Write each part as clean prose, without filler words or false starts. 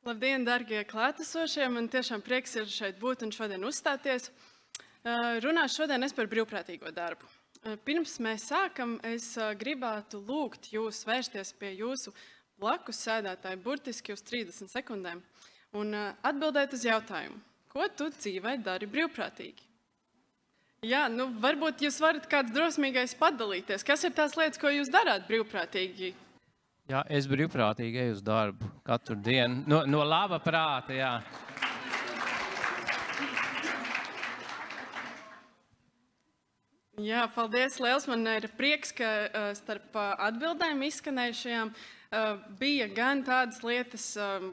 Labdien, darbie klātesošie! Man tiešām prieks ir šeit būt un šodien uzstāties. Runāšu šodien par brīvprātīgo darbu. Pirms mēs sākam, es gribētu lūgt jūs vērsties pie jūsu blakus sēdētāja burtiski uz 30 sekundēm un atbildēt uz jautājumu, ko tu dzīvē dari brīvprātīgi? Jā, varbūt jūs varat kāds drosmīgais padalīties. Kas ir tās lietas, ko jūs darāt brīvprātīgi? Jā, es brīvprātīgi eju uz darbu katru dienu. No laba prāta, jā. Jā, paldies liels. Man ir prieks, ka starp atbildēm izskanējušajām bija gan tādas lietas,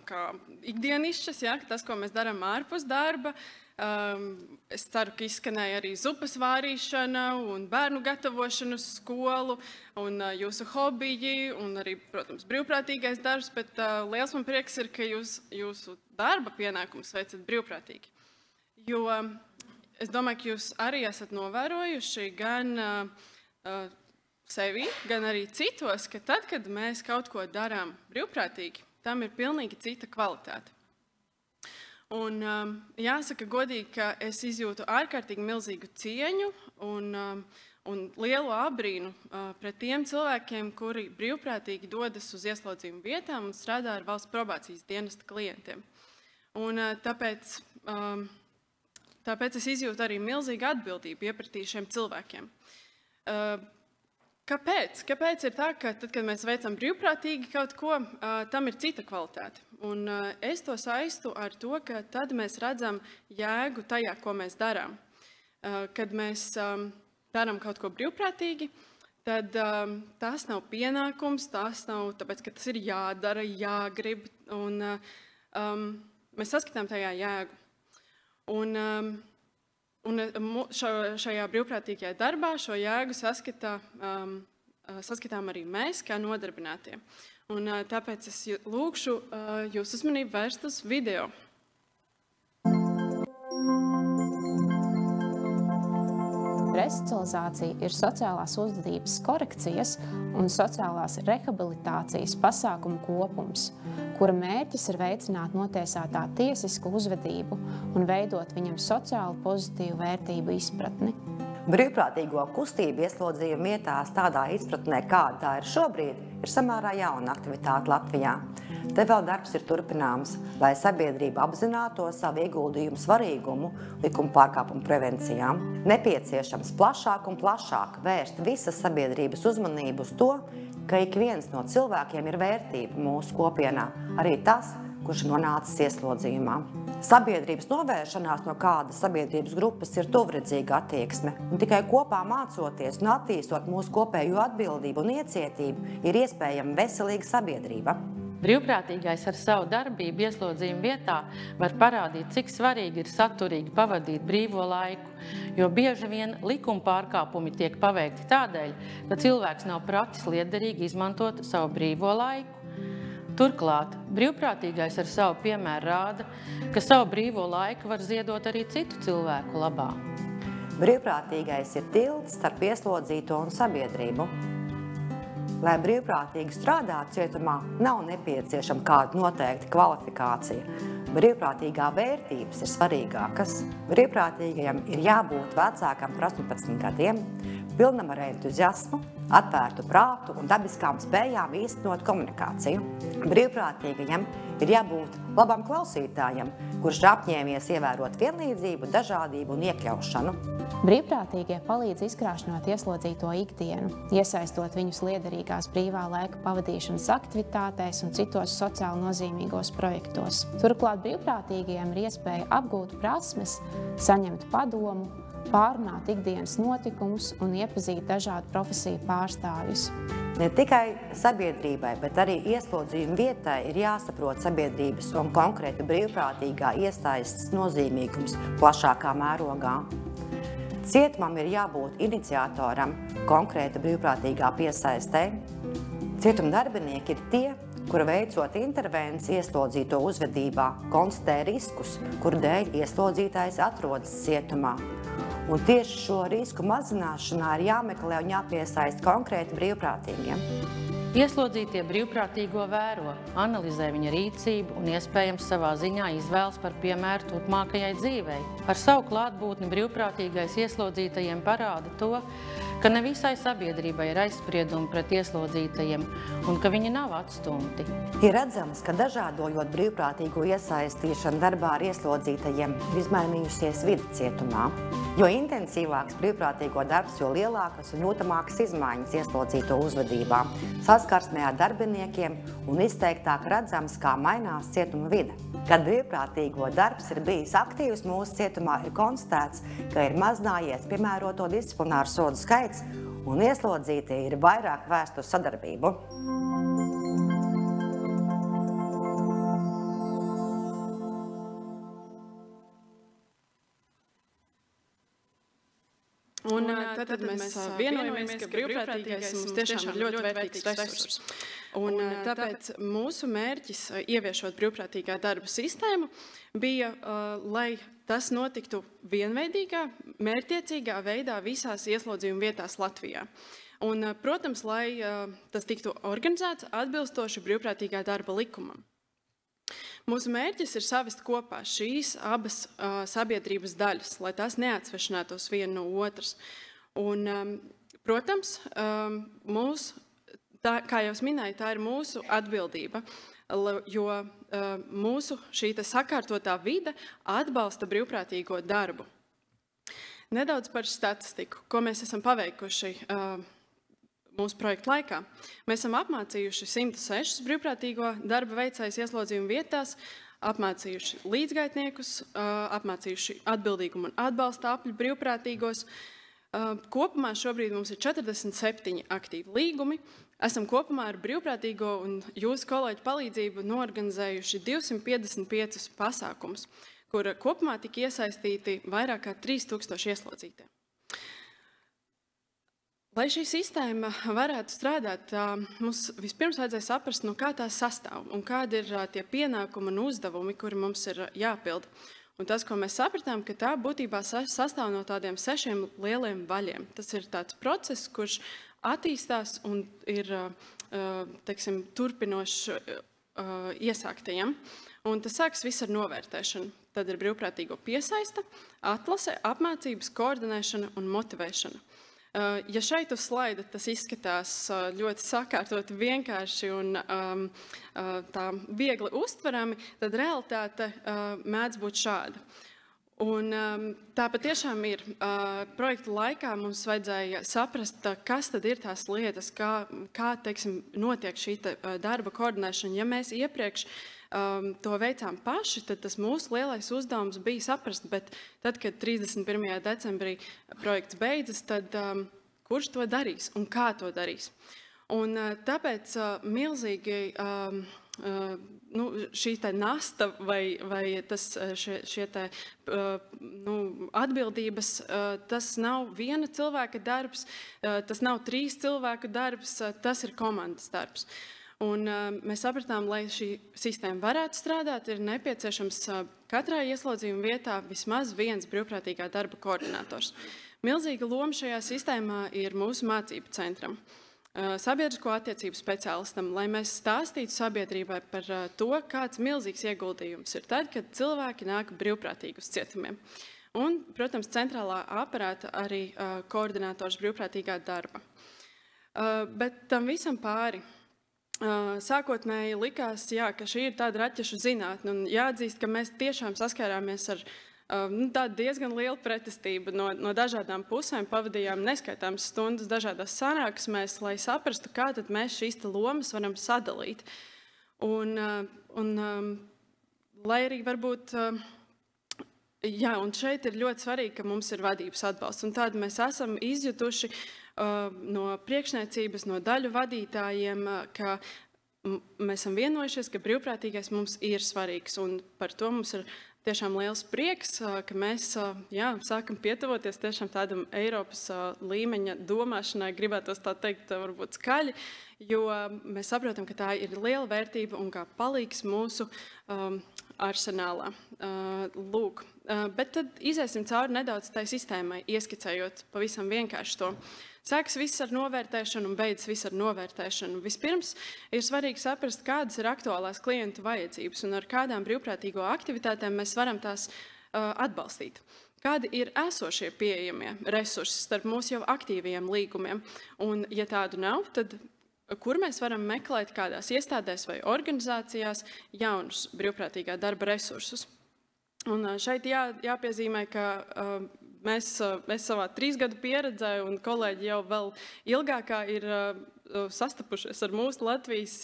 kā ikdienišķas, jā, tas, ko mēs darām ārpus darba. Es ceru, ka izskanēja arī zupas vārīšana un bērnu gatavošana uz skolu un jūsu hobiji un arī, protams, brīvprātīgais darbs, bet liels man prieks ir, ka jūsu darba pienākumus veicat brīvprātīgi. Jo es domāju, ka jūs arī esat novērojuši gan sevi, gan arī citos, ka tad, kad mēs kaut ko darām brīvprātīgi, tam ir pilnīgi cita kvalitāte. Un jāsaka godīgi, ka es izjūtu ārkārtīgi milzīgu cieņu un lielu abrīnu pret tiem cilvēkiem, kuri brīvprātīgi dodas uz ieslodzījumu vietām un strādā ar valsts probācijas dienesta klientiem. Un tāpēc es izjūtu arī milzīgu atbildību iepratī šiem cilvēkiem. Kāpēc? Kāpēc ir tā, ka tad, kad mēs veicam brīvprātīgi kaut ko, tam ir cita kvalitāte? Un es to saistu ar to, ka tad mēs redzam jēgu tajā, ko mēs darām. Kad mēs darām kaut ko brīvprātīgi, tad tas nav pienākums, tas nav tāpēc, ka tas ir jādara, jāgrib, un mēs saskatām tajā jēgu. Un šajā brīvprātīgajā darbā šo jēgu saskatām arī mēs, kā nodarbinātie. Un tāpēc es lūkšu jūsu uzmanību vērst uz video. Resocializācija ir sociālās uzvedības korekcijas un sociālās rehabilitācijas pasākumu kopums, kura mērķis ir veicināt notiesātā tiesisku uzvedību un veidot viņam sociāli pozitīvu vērtību izpratni. Brīvprātīgo kustību ieslodzījuma vietās tādā izpratnē, kāda tā ir šobrīd, ir samērā jauna aktivitāte Latvijā. Te vēl darbs ir turpināms, lai sabiedrība apzināto savu ieguldījumu svarīgumu likuma pārkāpumu prevencijām. Nepieciešams plašāk un plašāk vērst visas sabiedrības uzmanību uz to, ka ik viens no cilvēkiem ir vērtība mūsu kopienā, arī tas, kurš nonācis ieslodzījumā. Sabiedrības novēršanās no kādas sabiedrības grupas ir tuvredzīga attieksme, un tikai kopā mācoties un attīstot mūsu kopējo atbildību un iecietību ir iespējama veselīga sabiedrība. Brīvprātīgais ar savu darbību ieslodzījuma vietā var parādīt, cik svarīgi ir saturīgi pavadīt brīvo laiku, jo bieži vien likuma pārkāpumi tiek paveikti tādēļ, ka cilvēks nav pratis liederīgi izmantot savu brīvo laiku. Turklāt, brīvprātīgais ar savu piemēru rāda, ka savu brīvo laiku var ziedot arī citu cilvēku labā. Brīvprātīgais ir tilts starp ieslodzīto un sabiedrību. Lai brīvprātīgi strādātu cietumā, nav nepieciešama kāda noteikta kvalifikācija. Brīvprātīgā vērtības ir svarīgākas. Brīvprātīgajam ir jābūt vecākam par 18 gadiem, pilnam ar entuziasmu, atvērtu prātu un dabiskām spējām īstenot komunikāciju. Brīvprātīgajam ir jābūt labam klausītājam, kurš ir apņēmies ievērot vienlīdzību, dažādību un iekļaušanu. Brīvprātīgie palīdz izkrāšņot ieslodzīto ikdienu, iesaistot viņus liederīgās brīvā laika pavadīšanas aktivitātēs un citos sociāli nozīmīgos projektos. Turklāt brīvprātīgajiem ir iespēja apgūt prasmes, saņemt padomu, pārunāt ikdienas notikumus un iepazīt dažādu profesiju pārstāvjus. Ne tikai sabiedrībai, bet arī ieslodzījuma vietai ir jāsaprot sabiedrības un konkrēti brīvprātīgā iesaistes nozīmīgums plašākā mērogā. Cietumam ir jābūt iniciatoram konkrēta brīvprātīgā piesaistē. Cietuma darbinieki ir tie, kuri veicot intervenciju ieslodzīto uzvedībā, konstatē riskus, kuru dēļ ieslodzītājs atrodas cietumā. Un tieši šo risku mazināšanā ir jāmeklē un jāpiesaist konkrēti brīvprātīgiem. Ieslodzītie brīvprātīgo vēro, analizē viņa rīcību un iespējams savā ziņā izvēlas par piemēru turpmākajai dzīvei. Ar savu klātbūtni brīvprātīgais ieslodzītajiem parāda to, ka ne visai sabiedrībai ir aizspriedumi pret ieslodzītajiem un ka viņi nav atstumti. Ir redzams, ka dažādojot brīvprātīgo iesaistīšanu darbā ar ieslodzītajiem ir izmainījusies vide cietumā. Jo intensīvāks brīvprātīgo darbs, jo lielākas un jūtamākas izmaiņas ieslodzīto uzvedībā, saskarsmē ar darbiniekiem un izteiktāk redzams, kā mainās cietuma vide. Kad brīvprātīgo darbs ir bijis aktīvs mūsu cietumā, ir konstatēts, ka ir mazinājies piemēroto disciplināru sodu skaits un ieslodzītie ir vairāk vērsti uz sadarbību. Un tad mēs vienojamies, ka brīvprātīgais mums tiešām ir ļoti vērtīgs resurss. Un tāpēc mūsu mērķis, ieviešot brīvprātīgā darba sistēmu, bija, lai tas notiktu vienveidīgā, mērķtiecīgā veidā visās ieslodzījuma vietās Latvijā. Un, protams, lai tas tiktu organizēts atbilstoši brīvprātīgā darba likumam. Mūsu mērķis ir savest kopā šīs abas sabiedrības daļas, lai tās neatsvešinātos viena no otras. Un, protams, kā jau minēju, tā ir mūsu atbildība, jo mūsu šī sakārtotā vide atbalsta brīvprātīgo darbu. Nedaudz par statistiku, ko mēs esam paveikuši mūsu projekta laikā. Mēs esam apmācījuši 106 brīvprātīgo darba veicējus ieslodzījuma vietās, apmācījuši līdzgaitniekus, apmācījuši atbildīgumu un atbalsta apļu brīvprātīgos. Kopumā šobrīd mums ir 47 aktīvi līgumi. Esam kopumā ar brīvprātīgo un jūsu kolēģu palīdzību norganizējuši 255 pasākumus, kur kopumā tika iesaistīti vairāk kā 3000 ieslodzītie. Lai šī sistēma varētu strādāt, mums vispirms vajadzēja saprast, no kā tā sastāv un kādi ir tie pienākumi un uzdevumi, kuri mums ir jāpilda. Un tas, ko mēs sapratām, ka tā būtībā sastāv no tādiem 6 lieliem vaļiem. Tas ir tāds process, kurš attīstās un ir, teiksim, turpinošs iesāktajam. Un tas sāks viss ar novērtēšanu. Tad ir brīvprātīgo piesaista, atlase, apmācības, koordinēšana un motivēšana. Ja šeit uz slaida tas izskatās ļoti sakārtot, vienkārši un tā viegli uztverami, tad realitāte mēdz būt šāda. Un tā patiešām ir. Projekta laikā mums vajadzēja saprast, kas tad ir tās lietas, kā teiksim, notiek šī darba koordinēšana. Ja mēs iepriekš to veicām paši, tad tas mūsu lielais uzdevums bija saprast, bet tad, kad 31. decembrī projekts beidzas, tad kurš to darīs un kā to darīs. Un tāpēc milzīgi šī nasta vai šie atbildības, tas nav viena cilvēka darbs, tas nav 3 cilvēku darbs, tas ir komandas darbs. Un mēs sapratām, lai šī sistēma varētu strādāt, ir nepieciešams katrā ieslodzījuma vietā vismaz viens brīvprātīgā darba koordinators. Milzīga loma šajā sistēmā ir mūsu mācību centram, sabiedrisko attiecību speciālistam, lai mēs stāstītu sabiedrībai par to, kāds milzīgs ieguldījums ir tad, kad cilvēki nāk brīvprātīgi uz cietumiem. Un, protams, centrālā aparāta arī koordinators brīvprātīgā darba. Bet tam visam pāri. Sākotnēji likās, ka šī ir tāda raķešu zinātne, un jāatzīst, ka mēs tiešām saskārāmies ar tādu diezgan lielu pretestību no dažādām pusēm, pavadījām neskaitāmas stundas dažādās sanāksmēs, lai saprastu, kā tad mēs šīs lomas varam sadalīt. Un lai arī varbūt, un šeit ir ļoti svarīgi, ka mums ir vadības atbalsts, un tādu mēs esam izjutuši no priekšniecības, no daļu vadītājiem, ka mēs esam vienojušies, ka brīvprātīgais mums ir svarīgs, un par to mums ir tiešām liels prieks, ka mēs sākam pietuvoties tiešām tādam Eiropas līmeņa domāšanai, gribētos tā teikt, varbūt skaļi, jo mēs saprotam, ka tā ir liela vērtība un kā palīgs mūsu arsenālā. Lūk. Bet tad iziesim cauri nedaudz tai sistēmai, ieskicējot pavisam vienkārši to. Sākas viss ar novērtēšanu un beidzas viss ar novērtēšanu. Vispirms ir svarīgi saprast, kādas ir aktuālās klientu vajadzības un ar kādām brīvprātīgo aktivitātēm mēs varam tās atbalstīt. Kādi ir esošie pieejamie resursi starp mūsu jau aktīvajiem līgumiem? Un, ja tādu nav, tad kur mēs varam meklēt kādās iestādēs vai organizācijās jaunus brīvprātīgā darba resursus? Un šeit jāpiezīmē, ka mēs savā 3 gadu pieredzē un kolēģi jau vēl ilgākā ir sastapušies ar mūsu Latvijas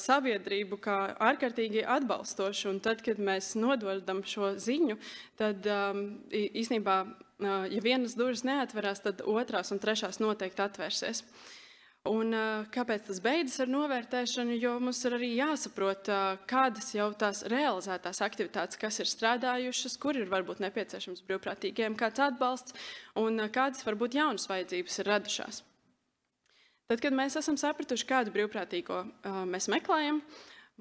sabiedrību kā ārkārtīgi atbalstoši. Un tad, kad mēs nododam šo ziņu, tad īstenībā, ja vienas durvis neatverās, tad otrās un trešās noteikti atvērsies. Un kāpēc tas beidzas ar novērtēšanu? Jo mums ir arī jāsaprot, kādas jau tās realizētās aktivitātes, kas ir strādājušas, kur ir varbūt nepieciešams brīvprātīgiem kāds atbalsts un kādas varbūt jaunas vajadzības ir radušās. Tad, kad mēs esam sapratuši, kādu brīvprātīgo mēs meklējam,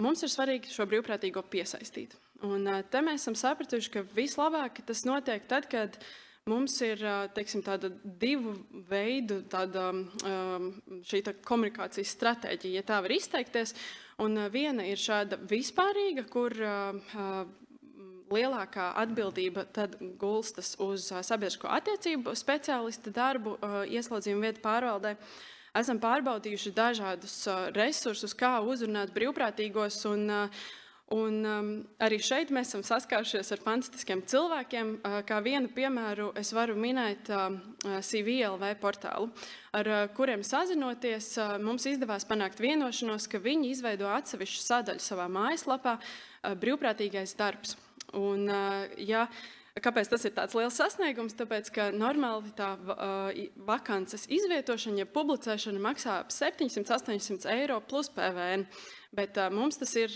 mums ir svarīgi šo brīvprātīgo piesaistīt. Un te mēs esam sapratuši, ka vislabāk tas notiek tad, kad mums ir, teiksim, tāda 2 veidu šī komunikācijas stratēģija, ja tā var izteikties. Un viena ir šāda vispārīga, kur lielākā atbildība tad gulstas uz sabiedrisko attiecību speciālista darbu ieslodzījuma vietu pārvaldē. Esam pārbaudījuši dažādus resursus, kā uzrunāt brīvprātīgos, un arī šeit mēs esam saskārušies ar fantastiskiem cilvēkiem. Kā vienu piemēru es varu minēt CV.LV portālu, ar kuriem sazinoties mums izdevās panākt vienošanos, ka viņi izveido atsevišķu sadaļu savā mājaslapā brīvprātīgais darbs. Un, kāpēc tas ir tāds liels sasniegums? Tāpēc, ka normāli tā vakances izvietošana, ja publicēšana maksā ap 700–800 eiro plus PVN, bet mums tas ir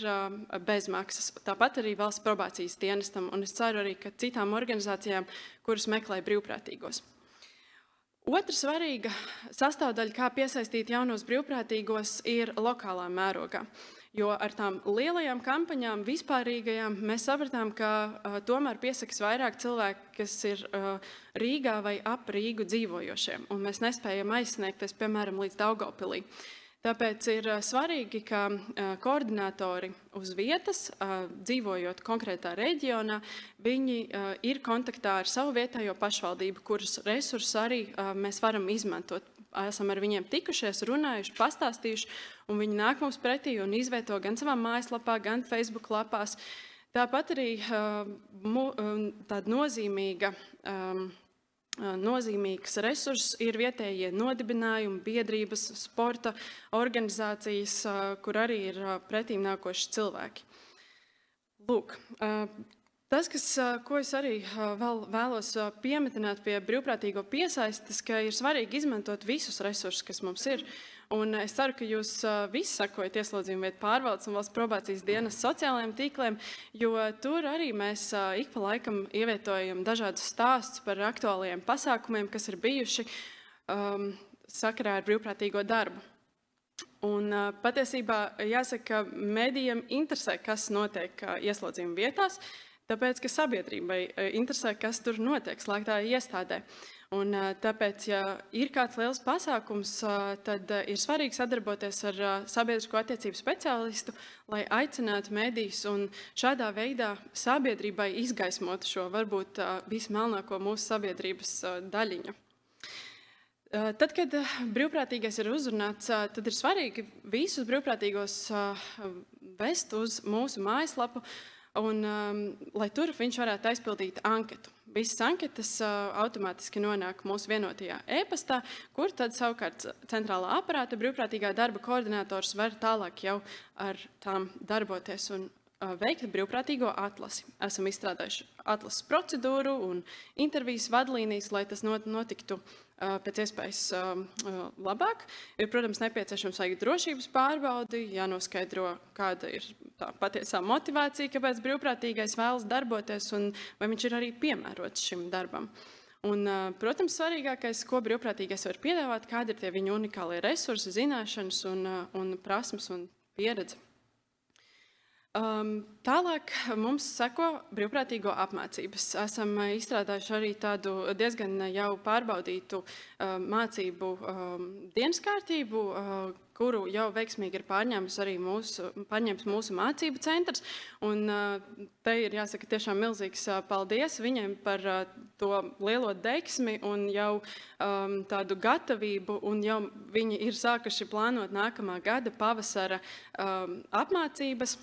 bez maksas. Tāpat arī valsts probācijas dienestam, un es ceru arī, ka citām organizācijām, kuras meklē brīvprātīgos. Otra svarīga sastāvdaļa, kā piesaistīt jaunos brīvprātīgos, ir lokālā mērogā. Jo ar tām lielajām kampaņām, vispārīgajām, mēs sapratām, ka tomēr piesakas vairāk cilvēki, kas ir Rīgā vai ap Rīgu dzīvojošiem, un mēs nespējam aizsniegties, piemēram, līdz Daugavpilī. Tāpēc ir svarīgi, ka koordinatori uz vietas, dzīvojot konkrētā reģionā, viņi ir kontaktā ar savu vietējo pašvaldību, kuras resursus arī mēs varam izmantot. Esam ar viņiem tikušies, runājuši, pastāstījuši, un viņi nāk mums pretī un izvieto gan savā mājaslapā, gan Facebook lapās. Tāpat arī tāda nozīmīgs resurss ir vietējie nodibinājumi, biedrības, sporta organizācijas, kur arī ir pretīm nākoši cilvēki. Lūk, tas, ko es arī vēl vēlos piemetināt pie brīvprātīgo piesaistes, ka ir svarīgi izmantot visus resursus, kas mums ir. Un es ceru, ka jūs visi sakojat ieslodzījuma vietu pārvaldes un valsts probācijas dienas sociālajiem tīkliem, jo tur arī mēs ik pa laikam ievietojam dažādus stāstus par aktuālajiem pasākumiem, kas ir bijuši sakarā ar brīvprātīgo darbu. Un patiesībā jāsaka, ka medijiem interesē, kas notiek ieslodzījuma vietās, tāpēc, ka sabiedrībai interesē, kas tur notiek slēgtā iestādē. Un tāpēc, ja ir kāds liels pasākums, tad ir svarīgi sadarboties ar sabiedrisko attiecību speciālistu, lai aicinātu medijus un šādā veidā sabiedrībai izgaismot šo varbūt vismelnāko mūsu sabiedrības daļiņu. Tad, kad brīvprātīgais ir uzrunāts, tad ir svarīgi visus brīvprātīgos vest uz mūsu mājaslapu, un lai tur viņš varētu aizpildīt anketu. Visas anketas automātiski nonāk mūsu vienotajā e-pastā, kur tad savukārt centrālā aparāta brīvprātīgā darba koordinators var tālāk jau ar tām darboties un veikt brīvprātīgo atlasi. Esam izstrādājuši atlases procedūru un intervijas vadlīnijas, lai tas notiktu pēc iespējas labāk. Ir, protams, nepieciešams vajag drošības pārbaudi, jānoskaidro, kāda ir tā patiesā motivācija, kāpēc brīvprātīgais vēlas darboties un vai viņš ir arī piemērots šim darbam. Un, protams, svarīgākais, ko brīvprātīgais var piedāvāt, kādi ir tie viņu unikālie resursi, zināšanas un prasmes un pieredze. Tālāk mums seko brīvprātīgo apmācības. Esam izstrādājuši arī tādu diezgan jau pārbaudītu mācību dienas kārtību, kuru jau veiksmīgi ir pārņēmis mūsu mācību centrs. Un te ir jāsaka tiešām milzīgs paldies viņiem par to lielo deksmi un jau tādu gatavību, un jau viņi ir sākuši plānot nākamā gada pavasara apmācības.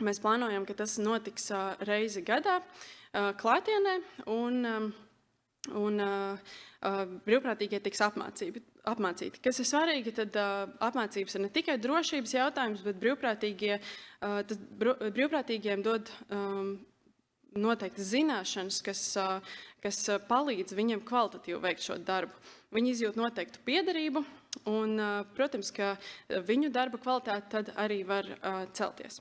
Mēs plānojam, ka tas notiks reizi gadā klātienē, un brīvprātīgie tiks apmācīti. Kas ir svarīgi, tad apmācības ir ne tikai drošības jautājums, bet brīvprātīgiem dod noteikti zināšanas, kas palīdz viņiem kvalitatīvi veikt šo darbu. Viņi izjūt noteiktu piederību, un, protams, ka viņu darba kvalitāte tad arī var celties.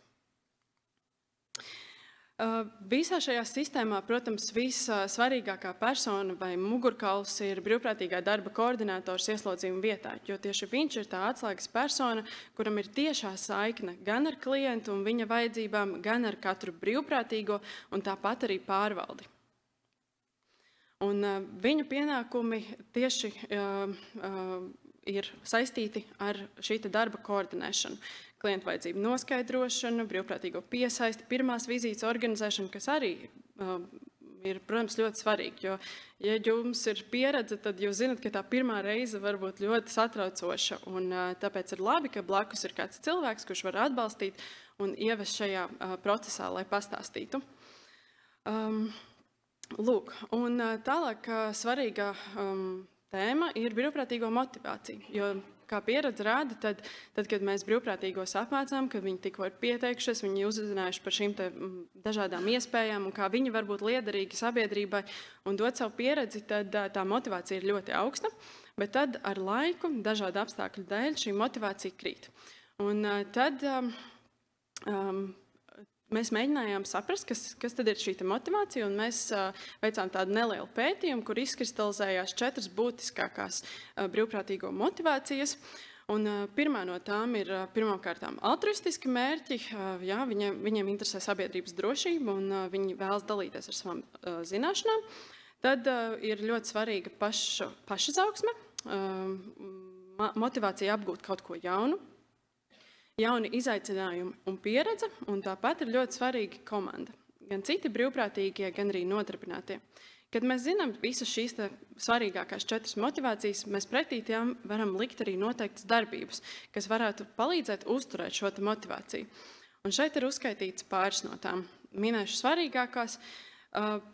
Visā šajā sistēmā, protams, vissvarīgākā persona vai mugurkauls ir brīvprātīgā darba koordinators ieslodzījuma vietā, jo tieši viņš ir tā atslēgas persona, kuram ir tiešā saikne gan ar klientu un viņa vajadzībām, gan ar katru brīvprātīgo un tāpat arī pārvaldi. Un viņu pienākumi tieši ir saistīti ar šī darba koordinēšanu. Klientu vajadzību noskaidrošanu, brīvprātīgo piesaisti, pirmās vizītes organizēšanu, kas arī ir, protams, ļoti svarīgi. Jo, ja jums ir pieredze, tad jūs zinat, ka tā pirmā reize var būt ļoti satraucoša. Un tāpēc ir labi, ka blakus ir kāds cilvēks, kurš var atbalstīt un ievest šajā procesā, lai pastāstītu. Lūk, un tālāk svarīga tēma ir brīvprātīgo motivācija. Jo, kā pieredze rāda, tad, kad mēs brīvprātīgos apmācām, kad viņi tikko ir pieteikušies, viņi uzzinājuši par šīm dažādām iespējām un kā viņi var būt liederīgi sabiedrībai un dot savu pieredzi, tad tā motivācija ir ļoti augsta, bet tad ar laiku, dažādu apstākļu dēļ, šī motivācija krīt. Un tad mēs mēģinājām saprast, kas tad ir šī motivācija, un mēs veicām tādu nelielu pētījumu, kur izkristalizējās 4 būtiskākās brīvprātīgo motivācijas. Un pirmā no tām ir pirmkārtām altruistiski mērķi. Jā, viņiem interesē sabiedrības drošība, un viņi vēlas dalīties ar savām zināšanām. Tad ir ļoti svarīga pašizaugsme, motivācija apgūt kaut ko jaunu, jauni izaicinājumi un pieredze, un tāpat ir ļoti svarīga komanda. Gan citi brīvprātīgie, gan arī nodarbinātie. Kad mēs zinām visas šīs svarīgākās 4 motivācijas, mēs pretī tām varam likt arī noteiktas darbības, kas varētu palīdzēt uzturēt šo motivāciju. Un šeit ir uzskaitīts pāris no tām. Minēšu svarīgākās.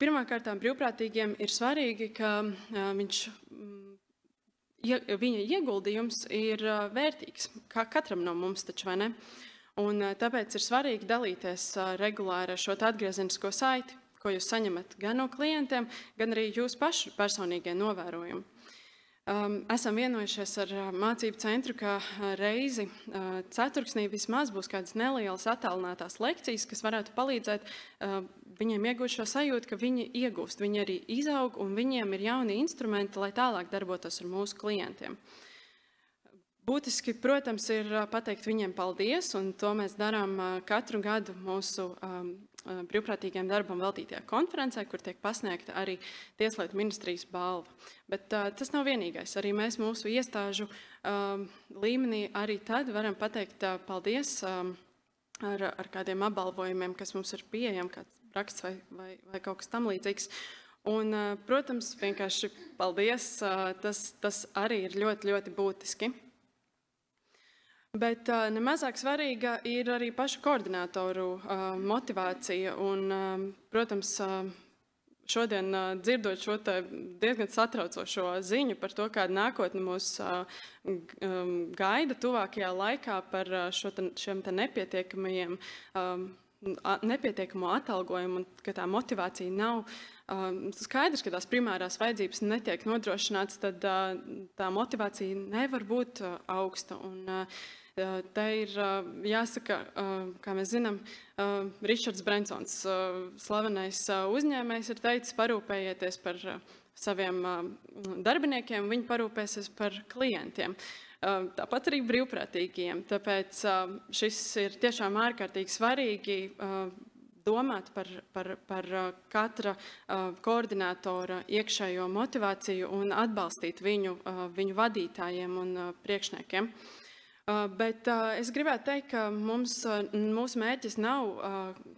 Pirmkārtām brīvprātīgiem ir svarīgi, ka viņa ieguldījums ir vērtīgs, kā katram no mums, taču, vai ne? Un tāpēc ir svarīgi dalīties regulāri ar šo atgriezenisko saiti, ko jūs saņemat gan no klientiem, gan arī jūsu pašu personīgie novērojumi. Esam vienojušies ar mācību centru, ka reizi ceturksnī vismaz būs kādas nelielas attālinātās lekcijas, kas varētu palīdzēt viņiem iegūt šo sajūtu, ka viņi iegūst, viņi arī izaug un viņiem ir jauni instrumenti, lai tālāk darbotos ar mūsu klientiem. Būtiski, protams, ir pateikt viņiem paldies, un to mēs darām katru gadu mūsu brīvprātīgiem darbam veltītajā konferencē, kur tiek pasniegta arī Tieslietu ministrijas balva. Bet tas nav vienīgais. Arī mēs mūsu iestāžu līmenī arī tad varam pateikt paldies ar kādiem apbalvojumiem, kas mums ir pieejami, kāds raksts vai kaut kas tam līdzīgs. Un, protams, vienkārši paldies, tas arī ir ļoti, ļoti būtiski. Bet nemazāk svarīga ir arī pašu koordinatoru motivācija. Un, protams, šodien dzirdot šo diezgan satraucošo ziņu par to, kāda nākotne mūs gaida tuvākajā laikā par šiem nepietiekamo atalgojumu, un ka tā motivācija nav skaidrs, ka tās primārās vajadzības netiek nodrošināts, tad tā motivācija nevar būt augsta. Un, te ir jāsaka, kā mēs zinām, Ričards Brensons, slavenais uzņēmējs, ir teicis, parūpējieties par saviem darbiniekiem, viņi parūpēsies par klientiem. tāpat arī brīvprātīgiem. Tāpēc šis ir tiešām ārkārtīgi svarīgi domāt par katra koordinātora iekšējo motivāciju un atbalstīt viņu vadītājiem un priekšniekiem. Bet es gribētu teikt, ka mūsu mērķis nav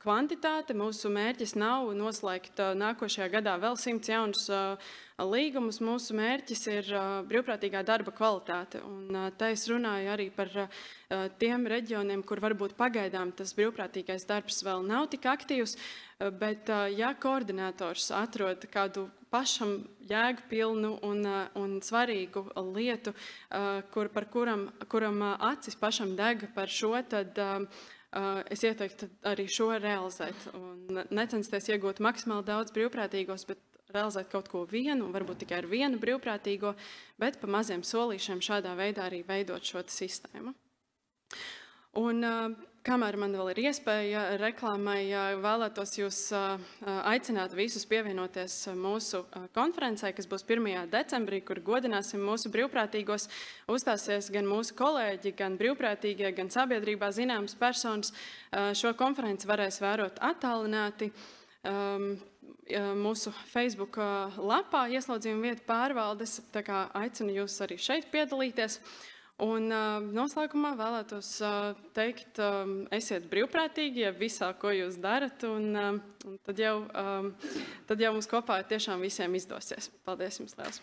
kvantitāte, mūsu mērķis nav noslēgt nākošajā gadā vēl 100 jaunus līgumus. Mūsu mērķis ir brīvprātīgā darba kvalitāte. Un te es runāju arī par tiem reģioniem, kur varbūt pagaidām tas brīvprātīgais darbs vēl nav tik aktīvs, bet ja koordinators atrod kādu pašam jēgpilnu un svarīgu lietu, kuram acis pašam dega par šo, tad es ieteiktu arī šo realizēt. Un necensties iegūt maksimāli daudz brīvprātīgos, bet realizēt kaut ko vienu, varbūt tikai ar vienu brīvprātīgo, bet pa maziem solīšiem šādā veidā arī veidot šo sistēmu. Un kamēr man vēl ir iespēja reklāmai, vēlētos jūs aicināt visus pievienoties mūsu konferencē, kas būs 1. decembrī, kur godināsim mūsu brīvprātīgos. Uzstāsies gan mūsu kolēģi, gan brīvprātīgie, gan sabiedrībā zināmas personas. Šo konferenci varēs vērot attālināti mūsu Facebook lapā Ieslodzījuma vietu pārvaldes, tā kā aicinu jūs arī šeit piedalīties. Un noslēgumā vēlētos teikt, esiet brīvprātīgi, ja visā, ko jūs darat, un tad jau mums kopā tiešām visiem izdosies. Paldies jums liels!